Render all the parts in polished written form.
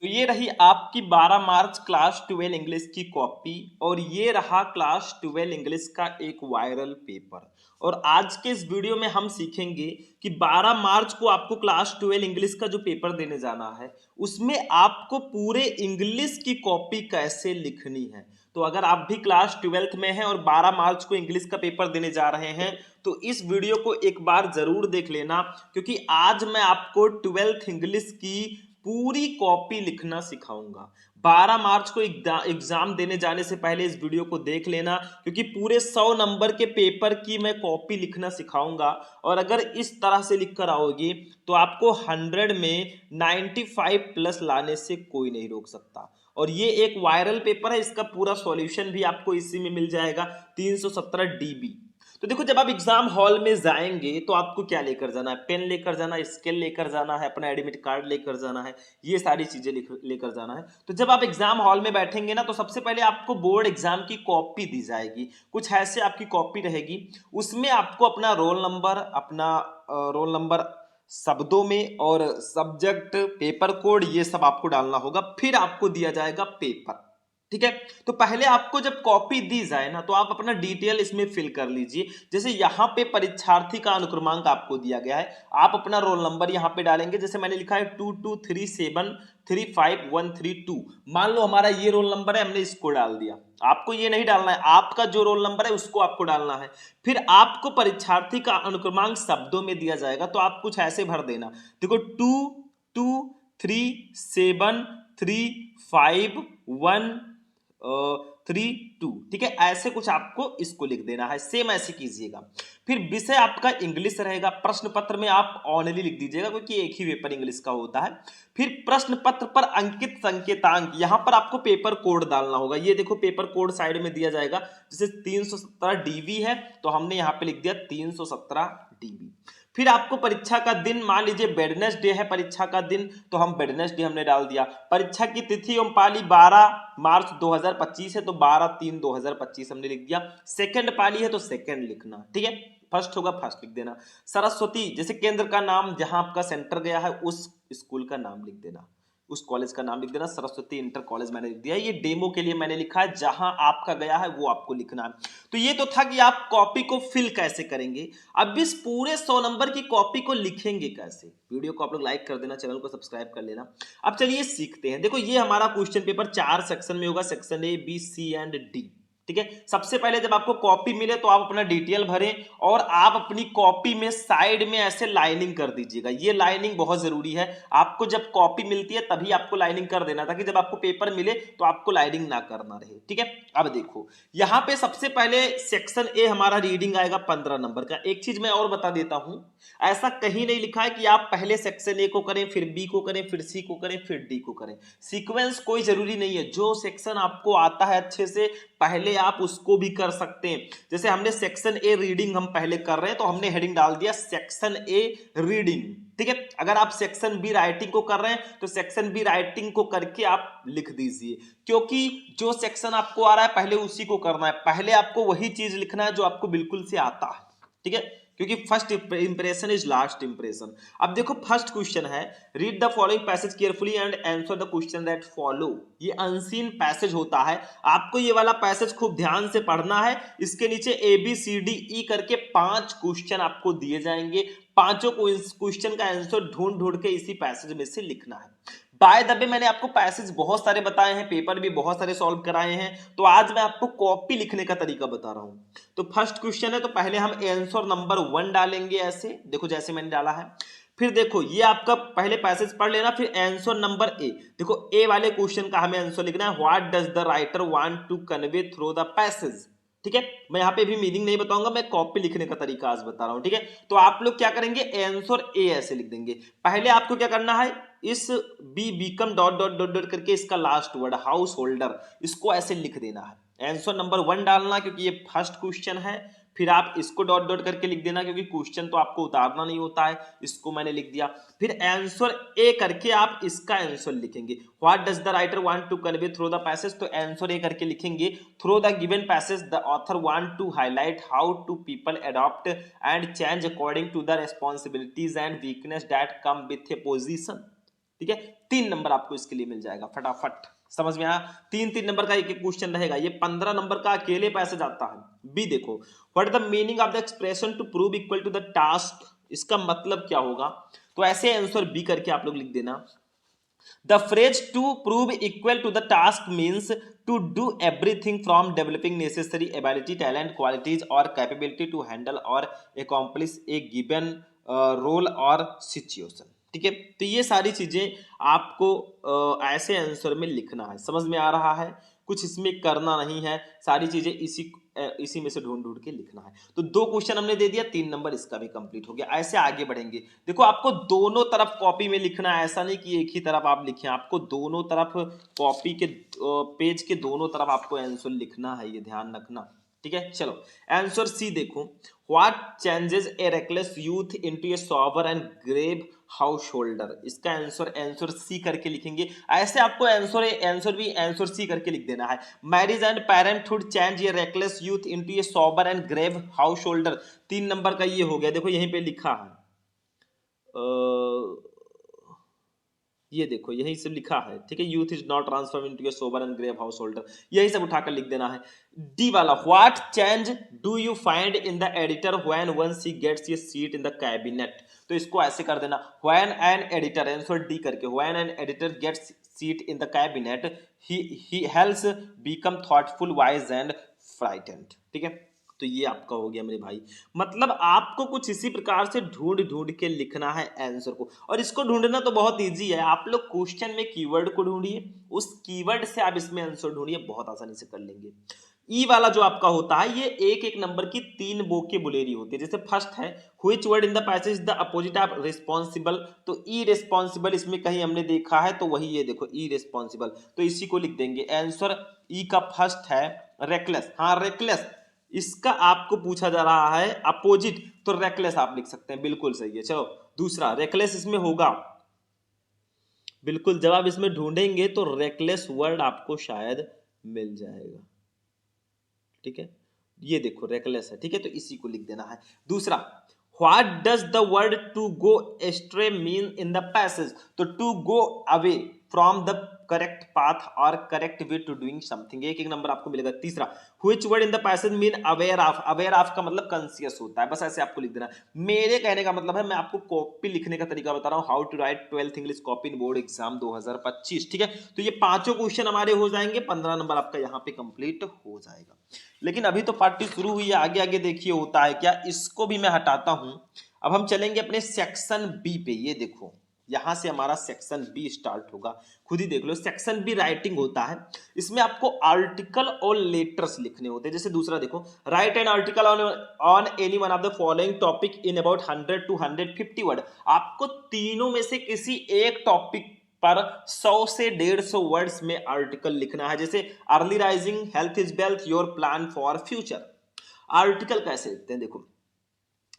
तो ये रही आपकी 12 मार्च क्लास 12 इंग्लिश की कॉपी और ये रहा क्लास 12 इंग्लिश का एक वायरल पेपर। और आज के इस वीडियो में हम सीखेंगे कि 12 मार्च को आपको क्लास 12 इंग्लिश का जो पेपर देने जाना है उसमें आपको पूरे इंग्लिश की कॉपी कैसे लिखनी है। तो अगर आप भी क्लास 12th में हैं और 12 मार्च को इंग्लिश का पेपर देने जा रहे हैं तो इस वीडियो को एक बार जरूर देख लेना, क्योंकि आज मैं आपको 12th इंग्लिश की पूरी कॉपी लिखना सिखाऊंगा। 12 मार्च को एग्जाम देने जाने से पहले इस वीडियो को देख लेना, क्योंकि पूरे 100 नंबर के पेपर की मैं कॉपी लिखना सिखाऊंगा। और अगर इस तरह से लिख कर आओगे तो आपको 100 में 95 प्लस लाने से कोई नहीं रोक सकता। और ये एक वायरल पेपर है, इसका पूरा सॉल्यूशन भी आपको इसी में मिल जाएगा, 317 DB। तो देखो, जब आप एग्जाम हॉल में जाएंगे तो आपको क्या लेकर जाना है? पेन लेकर जाना है, स्केल लेकर जाना है, अपना एडमिट कार्ड लेकर जाना है, ये सारी चीजें लेकर जाना है। तो जब आप एग्जाम हॉल में बैठेंगे ना, तो सबसे पहले आपको बोर्ड एग्जाम की कॉपी दी जाएगी। कुछ ऐसे आपकी कॉपी रहेगी, उसमें आपको अपना रोल नंबर शब्दों में और सब्जेक्ट, पेपर कोड, ये सब आपको डालना होगा। फिर आपको दिया जाएगा पेपर। ठीक है। तो पहले आपको जब कॉपी दी जाए ना, तो आप अपना डिटेल इसमें फिल कर लीजिए। जैसे यहाँ पे परीक्षार्थी का अनुक्रमांक आपको दिया गया है, आप अपना रोल नंबर यहाँ पे डालेंगे। जैसे मैंने लिखा है 2237353132। मान लो हमारा ये रोल नंबर है, हमने इसको डाल दिया। आपको ये नहीं डालना है, आपका जो रोल नंबर है उसको आपको डालना है। फिर आपको परीक्षार्थी का अनुक्रमांक शब्दों में दिया जाएगा, तो आप कुछ ऐसे भर देना। देखो, 22373531 32। ठीक है, ऐसे कुछ आपको इसको लिख देना है। सेम ऐसे कीजिएगा। फिर विषय आपका इंग्लिश रहेगा। प्रश्न पत्र में आप ऑनली लिख दीजिएगा, क्योंकि एक ही पेपर इंग्लिश का होता है। फिर प्रश्न पत्र पर अंकित संकेतांक, यहां पर आपको पेपर कोड डालना होगा। ये देखो, पेपर कोड साइड में दिया जाएगा। जैसे 317 DB है, तो हमने यहां पे लिख दिया 317 DB। फिर आपको परीक्षा का दिन, मान लीजिए वेडनेसडे है परीक्षा का दिन, तो हम वेडनेसडे हमने डाल दिया। परीक्षा की तिथि एवं पाली 12 मार्च 2025 है, तो 12/3/2025 हमने लिख दिया। सेकंड पाली है तो सेकंड लिखना। ठीक है, फर्स्ट होगा फर्स्ट लिख देना। सरस्वती, जैसे केंद्र का नाम, जहां आपका सेंटर गया है उस स्कूल का नाम लिख देना, उस कॉलेज का नाम लिख देना। सरस्वती इंटर कॉलेज मैंने लिख दिया। ये डेमो के लिए मैंने लिखा है, जहां आपका गया है वो आपको लिखना है। तो ये तो था कि आप कॉपी को फिल कैसे करेंगे। अब इस पूरे 100 नंबर की कॉपी को लिखेंगे कैसे? वीडियो को आप लोग लाइक कर देना, चैनल को सब्सक्राइब कर लेना। अब चलिए सीखते हैं। देखो, ये हमारा क्वेश्चन पेपर 4 सेक्शन में होगा, section A, B, C and D। ठीक है। सबसे पहले जब आपको कॉपी मिले तो आप अपना डिटेल भरें और आप अपनी कॉपी में साइड में ऐसे लाइनिंग कर दीजिएगा। ये लाइनिंग बहुत जरूरी है। आपको जब कॉपी मिलती है तभी आपको लाइनिंग कर देना, ताकि जब आपको पेपर मिले तो आपको लाइनिंग ना करना रहे। ठीक है। अब देखो, यहां पे सबसे पहले सेक्शन ए हमारा रीडिंग आएगा 15 नंबर का। एक चीज मैं और बता देता हूं, ऐसा कहीं नहीं लिखा है कि आप पहले सेक्शन ए को करें, फिर बी को करें, फिर सी को करें, फिर डी को करें। सीक्वेंस कोई जरूरी नहीं है। जो सेक्शन आपको आता है अच्छे से, पहले आप उसको भी कर सकते हैं। जैसे हमने सेक्शन ए रीडिंग हम पहले कर रहे हैं, तो हमने हेडिंग डाल दिया सेक्शन ए रीडिंग। ठीक है। अगर आप सेक्शन बी राइटिंग को कर रहे हैं तो सेक्शन बी राइटिंग को करके आप लिख दीजिए, क्योंकि जो सेक्शन आपको आ रहा है पहले उसी को करना है। पहले आपको वही चीज लिखना है जो आपको बिल्कुल से आता है। ठीक है, क्योंकि first impression is last impression. अब देखो, फर्स्ट क्वेश्चन है, read the following passage carefully and answer the question that follow. ये अनसीन पैसेज होता है, आपको ये वाला पैसेज खूब ध्यान से पढ़ना है। इसके नीचे ABCDE करके 5 क्वेश्चन आपको दिए जाएंगे। पांचों क्वेश्चन का आंसर ढूंढ ढूंढ के इसी पैसेज में से लिखना है। बाय द वे, मैंने आपको पैसेज बहुत सारे बताए हैं, पेपर भी बहुत सारे सॉल्व कराए हैं, तो आज मैं आपको कॉपी लिखने का तरीका बता रहा हूं। तो फर्स्ट क्वेश्चन है, तो पहले हम आंसर नंबर 1 डालेंगे। ऐसे देखो, जैसे मैंने डाला है। फिर देखो, ये आपका पहले पैसेज पढ़ लेना, फिर आंसर नंबर ए। देखो, ए वाले क्वेश्चन का हमें आंसर लिखना है, what does the writer want to convey through the passage. ठीक है, मैं यहाँ पे भी मीनिंग नहीं बताऊंगा, मैं कॉपी लिखने का तरीका आज बता रहा हूं। ठीक है, तो आप लोग क्या करेंगे, आंसर ए ऐसे लिख देंगे। पहले आपको क्या करना है, इस B become dot dot dot dot करके इसका लास्ट वर्ड हाउस होल्डर, इसको ऐसे लिख देना है। आंसर नंबर 1 डालना, क्योंकि ये फर्स्ट क्वेश्चन है। फिर आप इसको डॉट डॉट करके लिख देना, क्योंकि क्वेश्चन तो आपको उतारना नहीं होता है, इसको मैंने लिख दिया। फिर आंसर ए करके आप इसका आंसर लिखेंगे, what does the writer want to convey through the passage. तो आंसर ए करके लिखेंगे, through the given passage the author want to highlight how to people adopt and change according to the responsibilities and weakness that come with a position. ठीक है, 3 number आपको इसके लिए मिल जाएगा फटाफट। समझ में आया? 3-3 नंबर का एक एक क्वेश्चन रहेगा, ये 15 नंबर का अकेले पैसेज आता है। बी देखो, what the meaning of the expression to prove equal to the task, इसका मतलब क्या होगा? तो ऐसे आंसर बी करके आप लोग लिख देना। The phrase to prove equal to the task means to do everything from developing necessary ability, talent, qualities or capability to handle or accomplish a given role or situation। ठीक है, तो ये सारी चीजें आपको ऐसे आंसर में लिखना है। समझ में आ रहा है? कुछ इसमें करना नहीं है, सारी चीजें इसी में से ढूंढ ढूंढ के लिखना है। तो 2 क्वेश्चन हमने दे दिया, 3 नंबर इसका भी कंप्लीट हो गया। ऐसे आगे बढ़ेंगे। देखो आपको दोनों तरफ कॉपी में लिखना है, ऐसा नहीं कि एक ही तरफ आप लिखें, आपको दोनों तरफ कॉपी के पेज के दोनों तरफ आपको आंसर लिखना है, ये ध्यान रखना। ठीक है, चलो आंसर सी देखो, what changes a reckless youth into a sober and grave householder. इसका आंसर सी करके लिखेंगे। ऐसे आपको आंसर सी करके लिख देना है। Marriage and parenthood change a reckless youth into a sober and grave householder. 3 number का ये हो गया। देखो यहीं पे लिखा है, ये देखो यही सब लिखा है। ठीक है, youth is not transform into a sober and grave householder, यही सब उठाकर लिख देना है। डी वाला, what change do you find in the editor when once he gets a seat in the cabinet. तो इसको ऐसे कर देना, when an editor, answer D करके, when an editor gets seat in the cabinet he helps become thoughtful, wise and frightened. ठीक है, तो ये आपका हो गया मेरे भाई। मतलब आपको कुछ इसी प्रकार से ढूंढ ढूंढ के लिखना है आंसर को, और इसको ढूंढना तो बहुत इजी है। आप लोग क्वेश्चन में कीवर्ड को ढूंढिए, उस कीवर्ड से आप इसमें आंसर ढूंढिए, बहुत आसानी से कर लेंगे। ई वाला जो आपका होता है, ये एक एक नंबर की 3 वोकेबुलरी होती है। जैसे फर्स्ट है, which word in the passage is the opposite of responsible. तो ई रिस्पॉन्सिबल इसमें कहीं हमने देखा है, तो वही ये देखो ई रिस्पॉन्सिबल, तो इसी को लिख देंगे। आंसर ई का फर्स्ट है रेकलेस। हाँ रेकलेस, इसका आपको पूछा जा रहा है अपोजिट, तो रेकलेस आप लिख सकते हैं, बिल्कुल सही है। चलो दूसरा, रेकलेस इसमें होगा, बिल्कुल जब आप इसमें ढूंढेंगे तो रेकलेस वर्ड आपको शायद मिल जाएगा। ठीक है, ये देखो रेकलेस है। ठीक है, तो इसी को लिख देना है। दूसरा, what does the word to go astray mean in the passage. तो to go away from the correct path or correct way to doing something, एक एक नंबर आपको मिलेगा। तीसरा, which word in the passage mean aware of. Aware of का मतलब conscious होता है, बस ऐसे आपको लिख देना। मेरे कहने का मतलब है, मैं आपको कॉपी लिखने का तरीका बता रहा हूं, how to write 12th English copy in board exam 2025। ठीक है, तो ये 5 क्वेश्चन हमारे हो जाएंगे, 15 नंबर आपका यहाँ पे कंप्लीट हो जाएगा। लेकिन अभी तो पार्टी शुरू हुई है, आगे आगे देखिए होता है क्या। इसको भी मैं हटाता हूं, अब हम चलेंगे अपने सेक्शन बी पे। ये देखो यहां से हमारा सेक्शन बी स्टार्ट होगा, खुद ही देख लो। सेक्शन बी राइटिंग होता है, इसमें आपको आर्टिकल और लेटर्स लिखने होते हैं। जैसे दूसरा देखो, right an article on any one of the following topic in about 100 to 150 word. आपको तीनों में से किसी एक टॉपिक पर 100 से 150 वर्ड्स में आर्टिकल लिखना है। जैसे early rising, health is wealth, your plan for future. Article कैसे लिखते हैं देखो,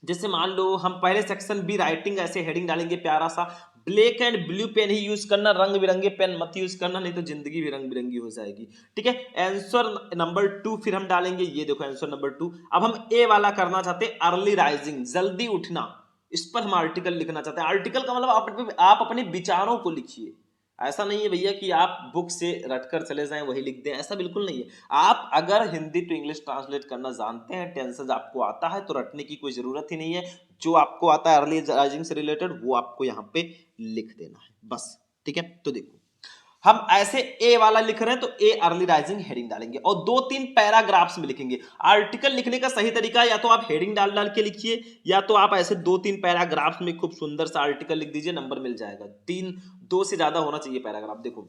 जैसे मान लो हम पहले सेक्शन बी राइटिंग ऐसे हेडिंग डालेंगे प्यारा सा, ब्लैक एंड ब्लू पेन ही यूज करना, रंग बिरंगे पेन मत यूज करना, नहीं तो जिंदगी भी रंग बिरंगी हो जाएगी। ठीक है, आंसर नंबर 2 फिर हम डालेंगे, ये देखो आंसर नंबर 2। अब हम ए वाला करना चाहते हैं, अर्ली राइजिंग, जल्दी उठना, इस पर हम आर्टिकल लिखना चाहते हैं। आर्टिकल का मतलब आप अपने विचारों को लिखिए, ऐसा नहीं है भैया कि आप बुक से रटकर चले जाएं वही लिख दें, ऐसा बिल्कुल नहीं है। आप अगर हिंदी टू इंग्लिश ट्रांसलेट करना जानते हैं, टेंसेस आपको आता है, तो रटने की कोई जरूरत ही नहीं है। जो आपको आता है अर्ली राइजिंग से रिलेटेड, वो आपको यहाँ पे लिख देना है बस। ठीक है, तो देखो हम ऐसे ए वाला लिख रहे हैं, तो ए अर्ली राइजिंग हेडिंग डालेंगे और 2-3 पैराग्राफ्स में लिखेंगे। आर्टिकल लिखने का सही तरीका या तो आप हेडिंग डाल डाल के लिखिए, या तो आप ऐसे 2-3 पैराग्राफ्स में खूब सुंदर सा आर्टिकल लिख दीजिए, नंबर मिल जाएगा। 2 से ज्यादा होना चाहिए पैराग्राफ। देखो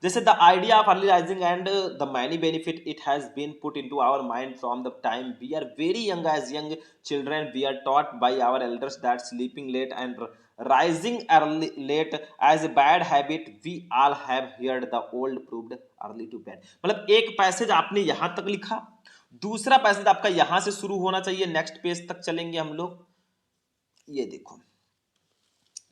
जैसे the idea of early rising and the many benefit it has been put into our mind from the time we are very young. As young children we are taught by our elders that sleeping late and rising early late as a bad habit we all have heard the old proved early to bed। मतलब एक passage आपने यहां तक लिखा, दूसरा passage आपका यहां से शुरू होना चाहिए, नेक्स्ट पेज तक चलेंगे हम लोग। ये देखो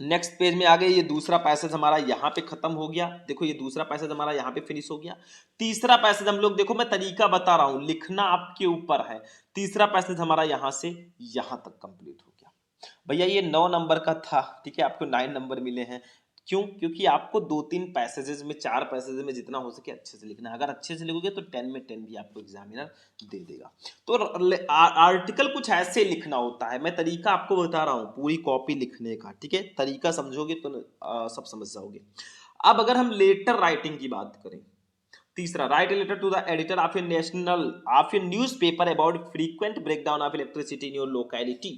नेक्स्ट पेज में आ गए, ये दूसरा पैसेज हमारा यहाँ पे खत्म हो गया। देखो ये दूसरा पैसेज हमारा यहाँ पे फिनिश हो गया। तीसरा पैसेज हम लोग, देखो मैं तरीका बता रहा हूं, लिखना आपके ऊपर है। तीसरा पैसेज हमारा यहाँ से यहाँ तक कंप्लीट हो गया। भैया ये 9 नंबर का था, ठीक है, आपको 9 नंबर मिले हैं। क्यों? क्योंकि आपको 2-3 पैसेजेस में, 4 पैसेज में जितना हो सके अच्छे से लिखना है। अगर अच्छे से लिखोगे तो 10 में 10 भी आपको एग्जामिनर दे देगा। तो आर्टिकल कुछ ऐसे लिखना होता है, मैं तरीका आपको बता रहा हूँ पूरी कॉपी लिखने का, ठीक है? तरीका समझोगे तो सब समझ जाओगे। अब अगर हम लेटर राइटिंग की बात करें, तीसरा, write a letter to the editor of your newspaper about frequent breakdown of electricity in your locality.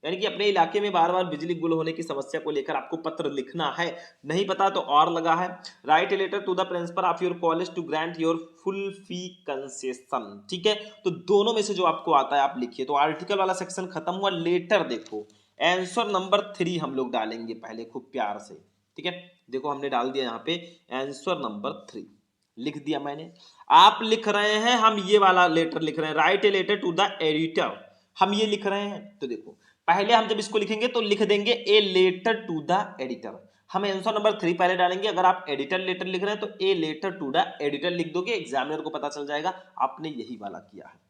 यानी कि अपने इलाके में बार बार बिजली गुल होने की समस्या को लेकर आपको पत्र लिखना है। नहीं पता तो और लगा है, write a letter to the principal of your college to grant your full fee concession. ठीक है, तो दोनों में से जो आपको आता है आप लिखिए। तो आर्टिकल वाला सेक्शन खत्म हुआ। लेटर देखो, आंसर नंबर 3 हम लोग डालेंगे पहले खूब प्यार से। ठीक है, देखो हमने डाल दिया यहाँ पे आंसर नंबर 3 लिख दिया मैंने। आप लिख रहे हैं, हम ये वाला लेटर लिख रहे हैं, write a letter to the editor, हम ये लिख रहे हैं। तो देखो पहले हम जब इसको लिखेंगे तो लिख देंगे a letter to the editor, हम आंसर नंबर 3 पहले डालेंगे। अगर आप एडिटर लेटर लिख रहे हैं तो a letter to the editor लिख दोगे, एग्जामिनर को पता चल जाएगा आपने यही वाला किया है।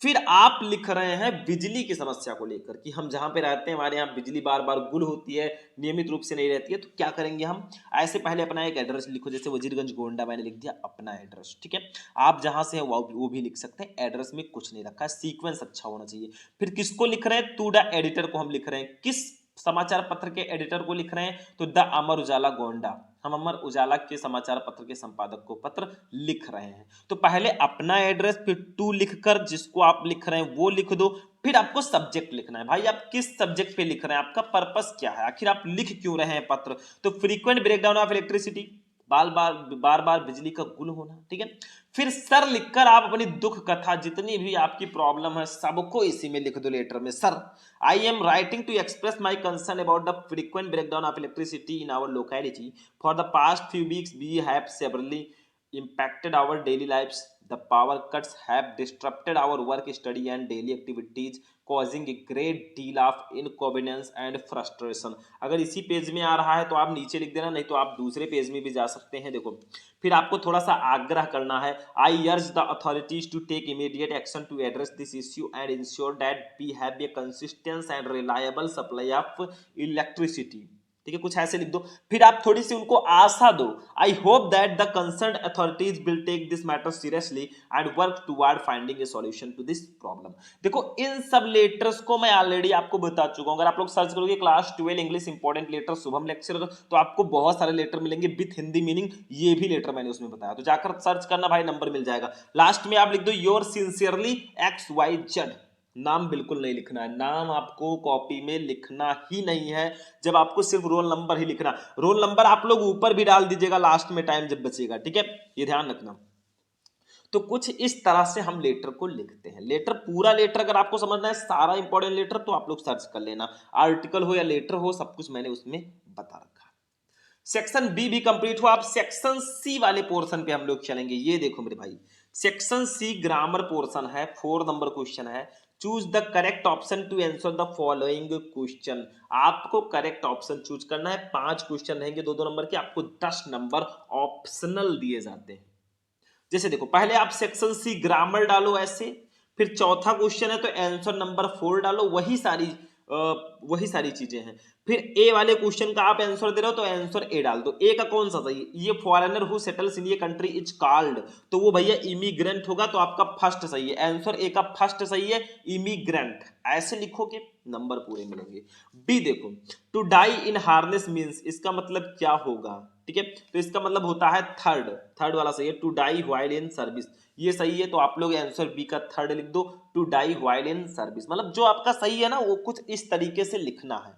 फिर आप लिख रहे हैं बिजली की समस्या को लेकर कि हम जहां पे रहते हैं हमारे यहाँ बिजली बार बार गुल होती है, नियमित रूप से नहीं रहती है, तो क्या करेंगे हम, ऐसे पहले अपना एक एड्रेस लिखो, जैसे वजीरगंज गोंडा मैंने लिख दिया अपना एड्रेस। ठीक है, आप जहां से है वो भी लिख सकते हैं, एड्रेस में कुछ नहीं रखा है, सीक्वेंस अच्छा होना चाहिए। फिर किसको लिख रहे हैं, टू द एडिटर को हम लिख रहे हैं। किस समाचार पत्र के एडिटर को लिख रहे हैं, तो द अमर उजाला गोंडा, हम अमर उजाला के समाचार पत्र के संपादक को पत्र लिख रहे हैं। तो पहले अपना एड्रेस, फिर टू लिखकर जिसको आप लिख रहे हैं वो लिख दो। फिर आपको सब्जेक्ट लिखना है, भाई आप किस सब्जेक्ट पे लिख रहे हैं, आपका पर्पस क्या है, आखिर आप लिख क्यों रहे हैं पत्र। तो फ्रीक्वेंट ब्रेकडाउन ऑफ इलेक्ट्रिसिटी, बार बार बिजली का गुल होना। ठीक है, फिर सर लिखकर आप अपनी दुख कथा, जितनी भी आपकी प्रॉब्लम है सबको इसी में लिख दो लेटर में। Sir, I am writing to express my concern about the frequent breakdown of electricity in our locality for the past few weeks we have severely impacted our daily lives. The power cuts have disrupted our work, study and daily activities, causing a great deal of inconvenience and frustration. अगर इसी page में आ रहा है तो आप नीचे लिख देना, नहीं तो आप दूसरे पेज में भी जा सकते हैं। देखो फिर आपको थोड़ा सा आग्रह करना है, I urge the authorities to take immediate action to address this issue and ensure that we have a consistent and reliable supply of electricity. ठीक है, कुछ ऐसे लिख दो। फिर आप थोड़ी सी उनको आशा दो, I hope that the concerned authorities will take this matter seriously and work toward finding a solution to this problem. देखो इन सब लेटर्स को मैं ऑलरेडी आपको बता चुका हूं। अगर आप लोग सर्च करोगे class 12 English important letter Shubham lecture, तो आपको बहुत सारे लेटर मिलेंगे विथ हिंदी मीनिंग, ये भी लेटर मैंने उसमें बताया, तो जाकर सर्च करना भाई, नंबर मिल जाएगा। लास्ट में आप लिख दो योर सिंसियरली XYZ, नाम बिल्कुल नहीं लिखना है, नाम आपको कॉपी में लिखना ही नहीं है। जब आपको सिर्फ रोल नंबर ही लिखना, रोल नंबर आप लोग ऊपर भी डाल दीजिएगा लास्ट में टाइम जब बचेगा। ठीक है, ये ध्यान रखना। तो कुछ इस तरह से हम लेटर को लिखते हैं। लेटर, पूरा लेटर अगर आपको समझना है, सारा इंपॉर्टेंट लेटर, तो आप लोग सर्च कर लेना, आर्टिकल हो या लेटर हो, सब कुछ मैंने उसमें बता रखा है। सेक्शन बी भी कंप्लीट हुआ। अब सेक्शन सी वाले पोर्शन पे हम लोग चलेंगे। ये देखो मेरे भाई, सेक्शन सी ग्रामर पोर्शन है, 4 नंबर क्वेश्चन है। Choose the correct option to answer the following question. आपको करेक्ट ऑप्शन चूज करना है। 5 क्वेश्चन रहेंगे 2-2 नंबर के, आपको 10 नंबर ऑप्शनल दिए जाते हैं। जैसे देखो पहले आप सेक्शन सी ग्रामर डालो ऐसे, फिर चौथा क्वेश्चन है तो आंसर नंबर 4 डालो, वही सारी चीजें हैं। फिर ए वाले क्वेश्चन का आप आंसर दे रहे हो तो आंसर ए डाल दो। ए का कौन सा सही है, ये फॉरेनर हु सेटल्स इन ये कंट्री इज कॉल्ड, तो वो भैया इमिग्रेंट होगा, तो आपका फर्स्ट सही है, आंसर ए का फर्स्ट सही है, इमिग्रेंट। ऐसे लिखोगे नंबर पूरे मिलेंगे। बी देखो, to die in harness means, इसका मतलब क्या होगा। ठीक है, तो इसका मतलब होता है थर्ड वाला सही है, to die while in service, ये सही है, तो आप लोग आंसर बी का थर्ड लिख दो, to die while in service. मतलब जो आपका सही है ना वो कुछ इस तरीके से लिखना है,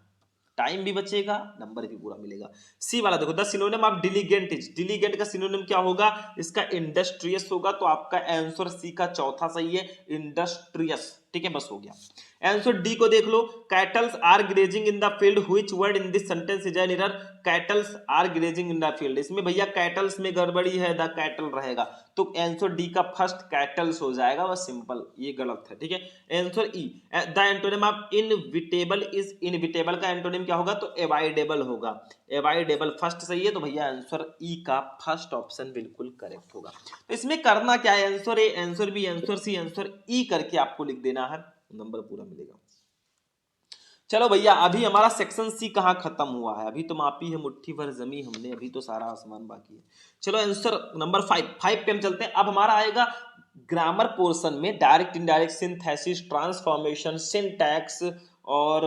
टाइम भी बचेगा, नंबर भी पूरा मिलेगा। सी वाला देखो, द सिनोनिम ऑफ डिलीगेंट इज, डिलीगेंट का सिनोनिम क्या होगा, इसका इंडस्ट्रियस होगा, तो आपका आंसर सी का चौथा सही है, इंडस्ट्रियस। ठीक है, बस हो गया। आंसर डी को देख लो, cattles are grazing in the field, which word in this sentence is an error, cattles are grazing in the field, इसमें भैया कैटल्स में गड़बड़ी है, द कैटल रहेगा, तो आंसर डी का फर्स्ट कैटल्स हो जाएगा, बस सिंपल, ये गलत है। ठीक है, answer E, the antonym of inevitable is, inevitable का एंटोनिम क्या होगा, तो अवॉइडेबल होगा, अवॉइडेबल फर्स्ट सही है, तो भैया आंसर ई का फर्स्ट ऑप्शन बिल्कुल करेक्ट होगा। तो इसमें करना क्या है, answer A, answer B, answer C, answer E करके आपको लिख देना है, नंबर पूरा मिलेगा। चलो भैया, अभी हमारा सेक्शन सी कहाँ खत्म हुआ है, अभी तो मापी है मुट्ठी भर जमी हमने, अभी तो सारा आसमान बाकी है। चलो आंसर नंबर 5 पे हम चलते हैं। अब हमारा आएगा ग्रामर पोर्शन में direct indirect, synthesis, transformation, syntax और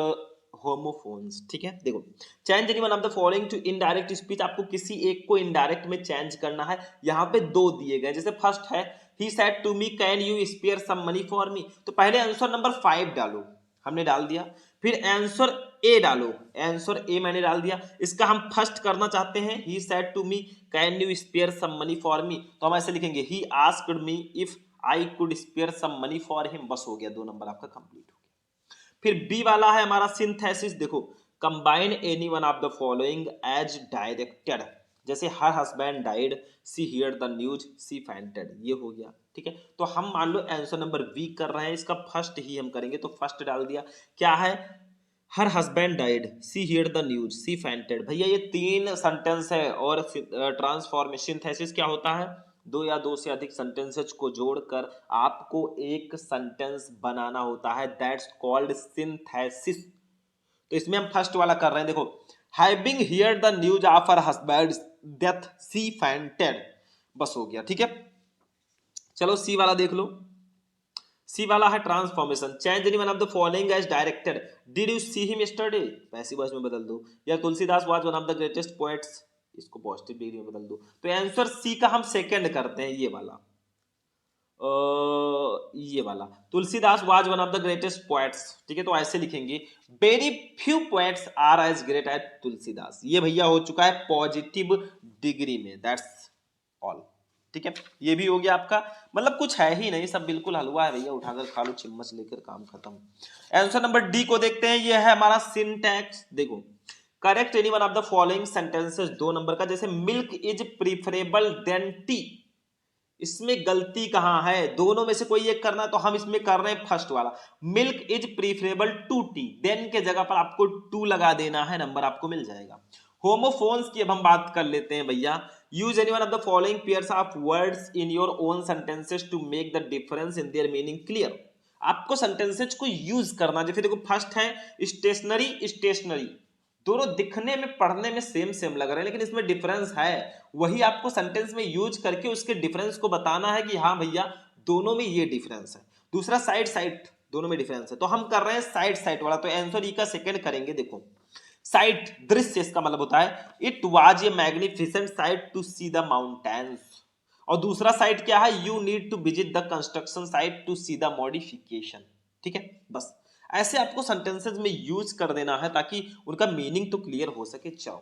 होमोफोन्स। ठीक है, देखो, change any one of the following to indirect speech, आपको किसी एक को इनडायरेक्ट में चेंज करना है। यहाँ पे दो दिए गए, जैसे फर्स्ट है he said to me can you spare some money for me, तो पहले आंसर नंबर 5 डालो, हमने डाल दिया। फिर आंसर ए डालो, आंसर ए मैंने डाल दिया। इसका हम फर्स्ट करना चाहते हैं, he said to me can you spare some money for me, तो हम ऐसे लिखेंगे he asked me if I could spare some money for him, बस हो गया, 2 नंबर आपका कंप्लीट हो गया। फिर बी वाला है हमारा सिंथेसिस, देखो, combine any one of the following as directed, जैसे her husband died, she hear the news, she fainted, ये हो गया। ठीक है, तो हम मान लो आंसर नंबर बी कर रहे हैं, इसका फर्स्ट ही हम करेंगे, तो फर्स्ट डाल दिया। क्या है, her husband died, she hear the news, she fainted, भैया ये 3 सेंटेंस है। और ट्रांसफॉर्मेशन सिंथेसिस क्या होता है, 2 या 2 से अधिक सेंटेंसेस को जोड़कर आपको एक सेंटेंस बनाना होता है, दैट्स कॉल्ड सिंथेसिस। तो इसमें हम फर्स्ट वाला कर रहे हैं, देखो, having hear the news of her husband's death, she fainted, बस हो गया। ठीक है, चलो सी वाला देख लो। सी वाला है transformation, change any one of the following as directed, did you see him yesterday, passive voice में बदल दो, या Tulsidas was one of the greatest poets, इसको पॉजिटिव डिग्री में बदल दो। तो आंसर सी का हम सेकंड करते हैं, ये वाला, ये वाला, Tulsidas was one of the greatest poets. ठीक है, तो ऐसे लिखेंगे, very few poets are as great as Tulsidas, ये भैया हो चुका है पॉजिटिव डिग्री में, दैट्स ऑल। ठीक है, ये भी हो गया आपका, मतलब कुछ है ही नहीं, सब बिल्कुल हलवा है भैया, उठाकर खा लो चम्मच लेकर, काम खत्म। आंसर नंबर डी को देखते हैं, ये है हमारा सिंटैक्स, देखो, correct any one of the following sentences, 2 नंबर का, जैसे milk is preferable than tea, इसमें गलती कहां है, दोनों में से कोई एक करना है, तो हम इसमें कर रहे हैं फर्स्ट वाला, milk is preferable to tea, than के जगह पर आपको टू लगा देना है, नंबर आपको मिल जाएगा। होमोफोन्स की अब हम बात कर लेते हैं भैया, use any one of the following pairs of words in your own sentences to make the difference in their meaning clear, आपको सेंटेंसेस को यूज करना। जैसे देखो, फर्स्ट है स्टेशनरी, स्टेशनरी, दोनों दिखने में पढ़ने में सेम सेम लग रहे हैं, लेकिन इसमें डिफरेंस है, वही आपको सेंटेंस में यूज करके उसके डिफरेंस को बताना है कि हाँ भैया दोनों में ये डिफरेंस है। दूसरा साइड साइड, दोनों में डिफरेंस है, तो हम कर रहे हैं साइड साइड वाला, तो आंसर ई का सेकंड करेंगे। देखो, साइट दृश्य, इसका मतलब होता है it was a magnificent sight to see the mountains, और दूसरा साइट क्या है, you need to visit the construction site to see the modification. ठीक है, बस ऐसे आपको सेंटेंसेस में यूज कर देना है ताकि उनका मीनिंग तो क्लियर हो सके। चलो,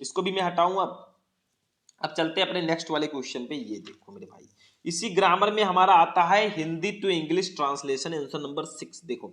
इसको भी मैं हटाऊं। अब चलते हैं अपने नेक्स्ट वाले क्वेश्चन पे, ये देखो मेरे भाई, इसी ग्रामर में हमारा आता है Hindi to English translation, answer number 6, देखो,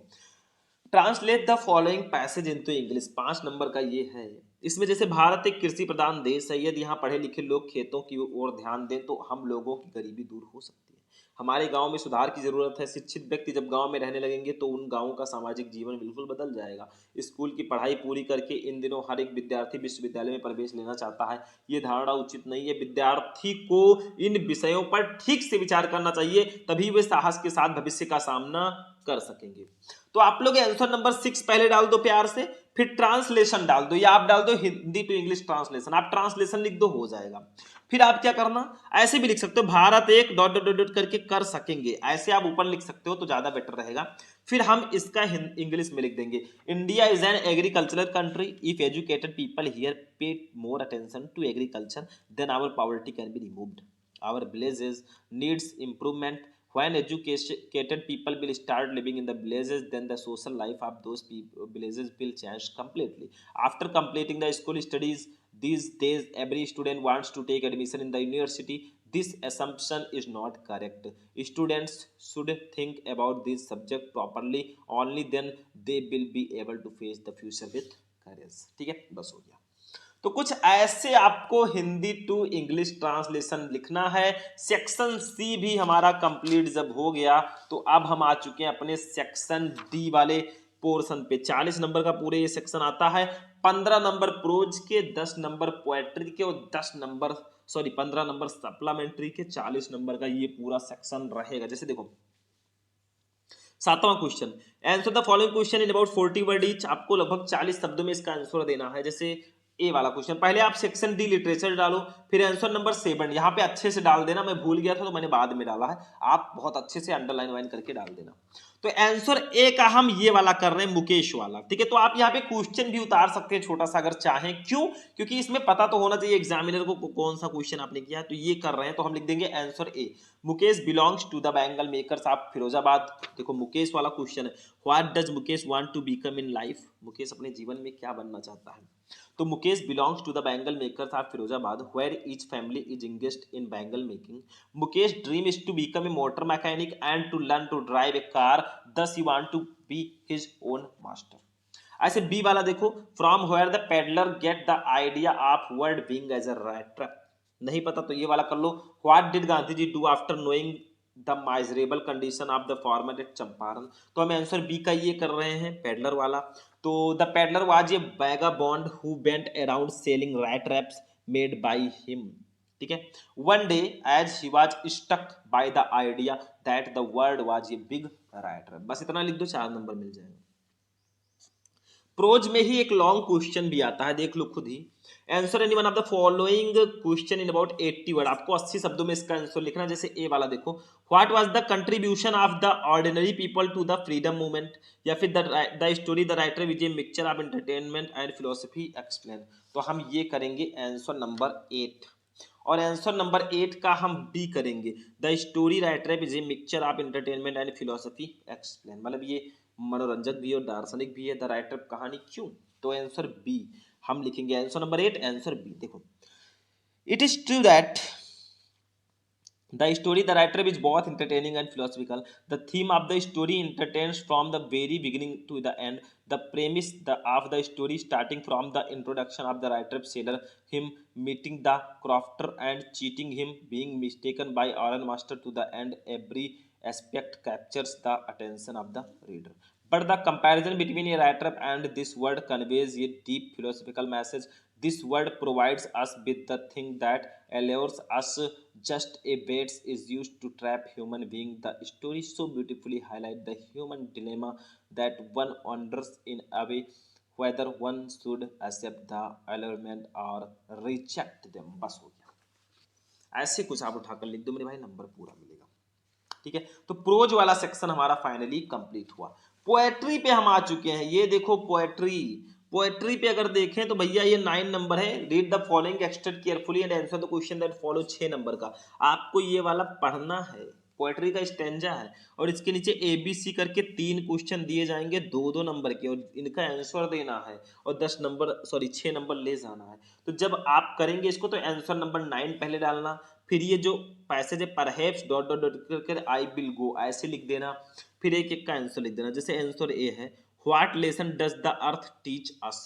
translate the following passage into English, 5 number का ये है। इसमें जैसे भारत एक कृषि प्रधान देश है, यदि यहाँ पढ़े लिखे लोग खेतों की ओर ध्यान दें तो हम लोगों की गरीबी दूर हो सकती है। हमारे गांव में सुधार की जरूरत है, शिक्षित व्यक्ति जब गांव में रहने लगेंगे तो उन गांवों का सामाजिक जीवन बिल्कुल बदल जाएगा। स्कूल की पढ़ाई पूरी करके इन दिनों हर एक विद्यार्थी विश्वविद्यालय में प्रवेश लेना चाहता है, ये धारणा उचित नहीं है। विद्यार्थी को इन विषयों पर ठीक से विचार करना चाहिए, तभी वे साहस के साथ भविष्य का सामना कर सकेंगे। तो आप लोग आंसर नंबर 6 पहले डाल दो प्यार से, फिर ट्रांसलेशन डाल दो, या आप डाल दो हिंदी टू इंग्लिश ट्रांसलेशन, आप ट्रांसलेशन लिख दो, हो जाएगा। फिर आप क्या करना, ऐसे भी लिख सकते हो, भारत एक डॉट डॉट डॉट करके कर सकेंगे, ऐसे आप ऊपर लिख सकते हो तो ज्यादा बेटर रहेगा। फिर हम इसका इंग्लिश में लिख देंगे, India is an agricultural country, if educated people here pay more attention to agriculture then our poverty can be removed, our villages needs improvement. When educated people will start living in the villages, then the social life of those villages will change completely. After completing the school studies, these days every student wants to take admission in the university. This assumption is not correct. Students should think about this subject properly. Only then they will be able to face the future with courage. ठीक है, बस हो गया। तो कुछ ऐसे आपको Hindi to English translation लिखना है। सेक्शन सी भी हमारा कंप्लीट जब हो गया तो अब हम आ चुके हैं अपने सेक्शन डी वाले पोर्शन पे। 40 नंबर का पूरे ये सेक्शन आता है, 15 नंबर प्रोज के, 10 नंबर पोएट्री के और 15 नंबर सप्लीमेंट्री के, 40 नंबर का ये पूरा सेक्शन रहेगा। जैसे देखो, 7वां question, answer the following question in about 40 word each. आपको लगभग 40 शब्दों में इसका आंसर देना है। जैसे ए वाला क्वेश्चन, पहले आप सेक्शन डी लिटरेचर डालो, फिर आंसर नंबर 7 यहाँ पे अच्छे से डाल देना, मैं भूल गया था तो मैंने बाद में डाला है, आप बहुत अच्छे से अंडरलाइन वाइन करके डाल देना। तो आंसर ए का हम ये वाला कर रहे हैं, मुकेश वाला, ठीक है। तो आप यहाँ पे क्वेश्चन भी उतार सकते हैं छोटा सा अगर चाहें, क्यों? क्योंकि इसमें पता तो होना चाहिए एग्जामिनर को कौन सा क्वेश्चन आपने किया है। तो ये कर रहे हैं, तो हम लिख देंगे answer A, Mukesh belongs to the bangle makers of Firozabad. देखो मुकेश वाला क्वेश्चन है, what does Mukesh want to become in life, Mukesh अपने जीवन में क्या बनना चाहता है। तो Mukesh belongs to the bangle makers of Firozabad where each family is engaged in bangle making. Mukesh dream is to become a motor mechanic and to learn to drive a car, thus he want to be his own master. ऐसे B वाला देखो, from where the peddler get the idea of word being as a writer, नहीं पता तो ये वाला कर लो, what did Gandhi ji do after knowing the miserable condition of the farmer at Champaran. तो हम आंसर बी का ये कर रहे हैं, पेडलर वाला। तो the peddler was a vagabond who went around selling rat traps made by him, ठीक है। One day as he was stuck by the idea that the world was a big rat trap. बस इतना लिख दो, 4 number मिल जाएगा। Pros में ही एक long question भी आता है, देख लो खुद ही। Answer any one of the following question in about 80 word, आपको 80 शब्दों में इसका आंसर लिखना। जैसे ए वाला देखो, what was the contribution of the ordinary people to the freedom movement, या फिर the story the writer weaves a mixture of entertainment and philosophy explain. तो हम ये करेंगे आंसर नंबर 8, और आंसर नंबर 8 का हम बी करेंगे, the story writer is a mixture of entertainment and philosophy explain. मतलब ये मनोरंजक भी और दार्शनिक भी है, द राइटर कहानी क्यों। तो आंसर बी हम लिखेंगे, आंसर नंबर 8 आंसर बी। देखो, it is true that the story the writer is both entertaining and philosophical. The theme of the story entertains from the very beginning to the end. The premise of the story starting from the introduction of the writer sailor, him meeting the crofter and cheating him, being mistaken by iron master to the end. Every aspect captures the attention of the reader. But the comparison between a writer and this word conveys a deep philosophical message. This word provides us with the thing that allures us, just a bait is used to trap human being. The story so beautifully highlight the human dilemma that one wonders in a way whether one should accept the allurement or reject them. बस हो गया, ऐसे कुछ आप उठाकर लिख दो मेरे भाई, नंबर पूरा मिलेगा, ठीक है। तो प्रोज वाला सेक्शन हमारा फाइनली कंप्लीट हुआ। पोएट्री पे हम आ चुके हैं, ये देखो पोएट्री। पोएट्री पे अगर देखें तो भैया ये 9 नंबर है, read the following extent carefully and answer the question that follow, 6 number का आपको ये वाला पढ़ना है। पोएट्री का स्टेंजा है और इसके नीचे ABC करके 3 क्वेश्चन दिए जाएंगे 2-2 नंबर के, और इनका आंसर देना है और 10 नंबर 6 नंबर ले जाना है। तो जब आप करेंगे इसको तो आंसर नंबर 9 पहले डालना, फिर ये जो पैसेज है परहैप्स डॉट डॉट डॉट करके आई विल गो ऐसे लिख देना, फिर एक एक का आंसर लिख देना। जैसे आंसर ए है, what lesson does the earth teach us,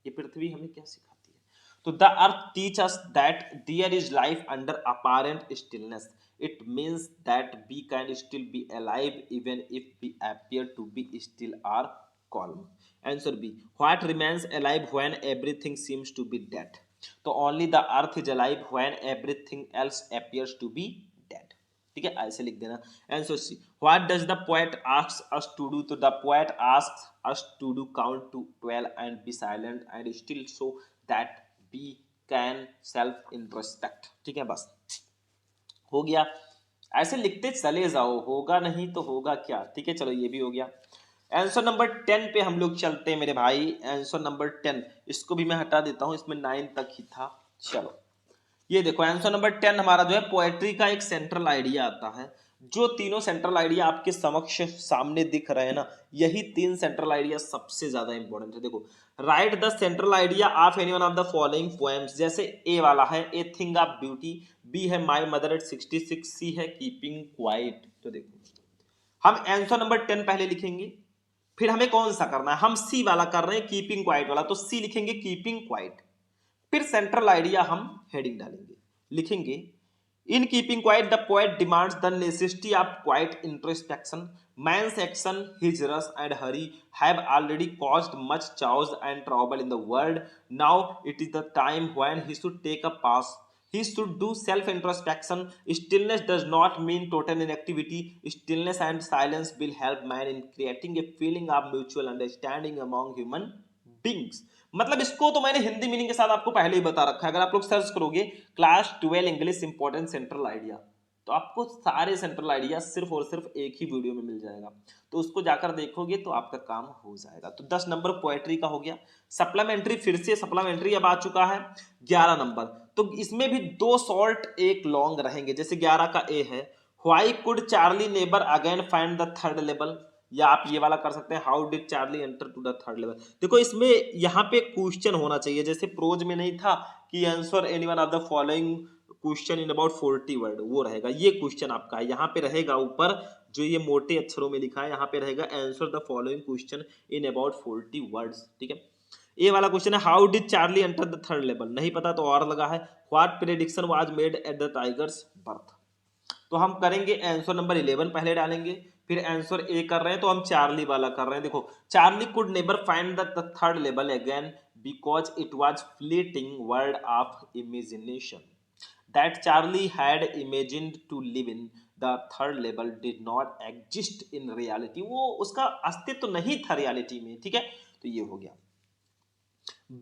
ये पृथ्वी हमें क्या सिखाती है। तो the earth teach us that there is life under apparent stillness, it means that we can still be alive even if we appear to be still or calm. Answer B, what remains alive when everything seems to be dead. तो only the earth is alive when everything else appears to be dead, ठीक है, ऐसे लिख देना। Answer C, what does the poet asks us to do. तो the poet asks us to do count to 12 and be silent and still so that we can self introspect, ठीक है, बस हो गया। ऐसे लिखते चले जाओ, होगा नहीं तो होगा क्या, ठीक है। चलो ये भी हो गया। आंसर नंबर 10 पे हम लोग चलते हैं मेरे भाई। आंसर नंबर 10, इसको भी मैं हटा देता हूं, इसमें 9 तक ही था। चलो ये देखो, आंसर नंबर 10 हमारा जो है पोएट्री का एक सेंट्रल आइडिया आता है। जो तीनों सेंट्रल आइडिया आपके समक्ष सामने दिख रहे हैं ना, यही 3 सेंट्रल आइडिया सबसे ज्यादा इंपॉर्टेंट है। देखो, write the central idea of any one of the following poems. जैसे ए वाला है a thing of beauty, B है माई मदर एट 66, सी है कीपिंग क्वाइट। तो देखो हम आंसर नंबर 10 पहले लिखेंगे, फिर हमें कौन सा करना है, हम सी वाला कर रहे हैं कीपिंग क्वाइट वाला, तो सी लिखेंगे कीपिंग क्वाइट। फिर सेंट्रल आइडिया हम हेडिंग डालेंगे, लिखेंगे in keeping quiet the poet demands the necessity of quiet introspection, man's action his rush and hurry have already caused much chaos and trouble in the world, now it is the time when he should take a pause He should do self-introspection. Stillness does not mean total inactivity. Stillness and silence will help man in creating a feeling of mutual understanding among human beings. मतलब इसको तो मैंने Hindi meaning के साथ आपको पहले ही बता रखा है। अगर आप लोग सर्च करोगे class 12 English important central idea, तो आपको सारे सेंट्रल आइडिया सिर्फ और सिर्फ एक ही वीडियो में मिल जाएगा। तो उसको जाकर देखोगे तो आपका काम हो जाएगा। तो 10 नंबर पोएट्री का हो गया। सप्लीमेंट्री, फिर से सप्लीमेंट्री अब आ चुका है 11 नंबर। तो इसमें भी 2 शॉर्ट एक लॉन्ग रहेंगे। जैसे 11 का ए है, why could Charlie never again find the third level, या आप ये वाला कर सकते हैं, how did Charlie enter to the third level. देखो इसमें यहाँ पे क्वेश्चन होना चाहिए, जैसे प्रोज में नहीं था कि answer any one of the following question in about 40 word, वो रहेगा। ये क्वेश्चन आपका है, यहाँ पे रहेगा ऊपर जो ये मोटे अक्षरों में लिखा है, यहाँ पे रहेगा answer the following question in about 40 words. ठीक है, ये वाला क्वेश्चन है, how did Charlie enter the third level, नहीं पता तो और लगा है, what prediction was made at the tigers birth. तो हम करेंगे आंसर नंबर 11 पहले डालेंगे, फिर आंसर ए कर रहे हैं तो हम चार्ली वाला कर रहे हैं। देखो, Charlie could never find the third level again because it was fleeting word of imagination that Charlie had imagined to live in the third level did not exist in reality। वो उसका अस्तित्व नहीं था रियलिटी में। ठीक है, तो ये हो गया।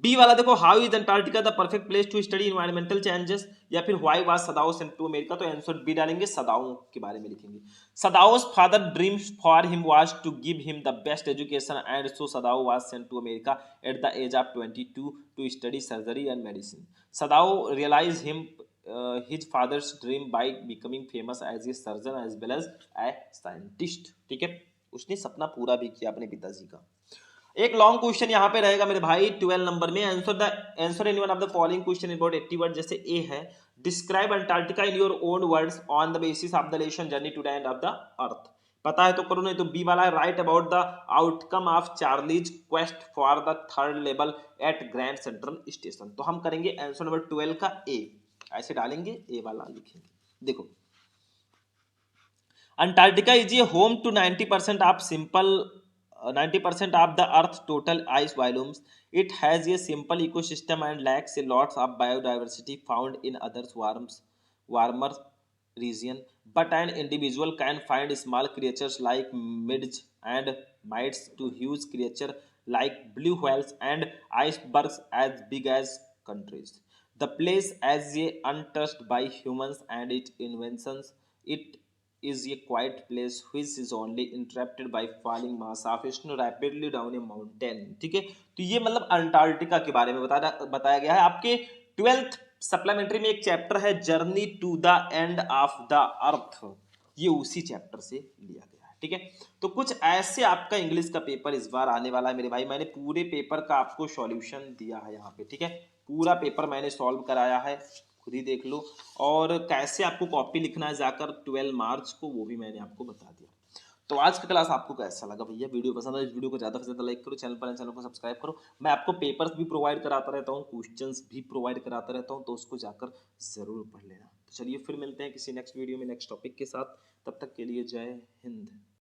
बी वाला देखो, how is Antarctica the perfect place to study environmental changes, या फिर why was Sadao sent to America, तो आंसर बी डालेंगे, सदाओ के बारे में लिखेंगे। Sadao's father dreams for him was to give him the best education and so Sadao was sent to America at the age of 22 to study surgery and medicine. Sadao realise him his father's dream by becoming famous as a surgeon as well as a scientist। ठीक है, उसने सपना पूरा भी किया अपने पिताजी का। एक लॉन्ग क्वेश्चन यहाँ पे रहेगा मेरे भाई 12 नंबर में, answer any one of the following question about 80 word. जैसे ए है, describe Antarctica in your own words on the basis of the lesson journey to the end of the earth. पता है तो करो, नहीं तो बी वाला है, write about the outcome of Charlie's quest for the third level at Grand Central Station. तो हम करेंगे आंसर नंबर 12 का ए, ऐसे डालेंगे, ए वाला लिखेंगे। देखो, Antarctica is a home to 90% of simple 90% of the Earth's total ice volumes. It has a simple ecosystem and lacks a lots of biodiversity found in other warmer region. But an individual can find small creatures like midges and mites to huge creatures like blue whales and icebergs as big as countries. The place as a untouched by humans and its inventions. It is a quiet place which is only interrupted by falling mass of snow rapidly down a mountain। ठीक है, तो ये मतलब Antarctica के बारे में बताया गया है। आपके 12th सप्लीमेंट्री में एक चैप्टर है journey to the end of the earth, ये उसी चैप्टर से लिया गया है। ठीक है, तो कुछ ऐसे आपका इंग्लिश का पेपर इस बार आने वाला है मेरे भाई। मैंने पूरे पेपर का आपको सॉल्यूशन दिया है यहाँ पे। ठीक है, पूरा पेपर मैंने सॉल्व कराया है, खुद ही देख लो। और कैसे आपको कॉपी लिखना है जाकर 12 मार्च को, वो भी मैंने आपको बता दिया। तो आज का क्लास आपको कैसा लगा भैया? वीडियो पसंद है, इस वीडियो को ज़्यादा से ज़्यादा लाइक करो, चैनल को सब्सक्राइब करो। मैं आपको पेपर्स भी प्रोवाइड कराता रहता हूँ, क्वेश्चंस भी प्रोवाइड कराता रहता हूँ, तो उसको जाकर ज़रूर पढ़ लेना। तो चलिए फिर मिलते हैं किसी नेक्स्ट वीडियो में नेक्स्ट टॉपिक के साथ। तब तक के लिए जय हिंद।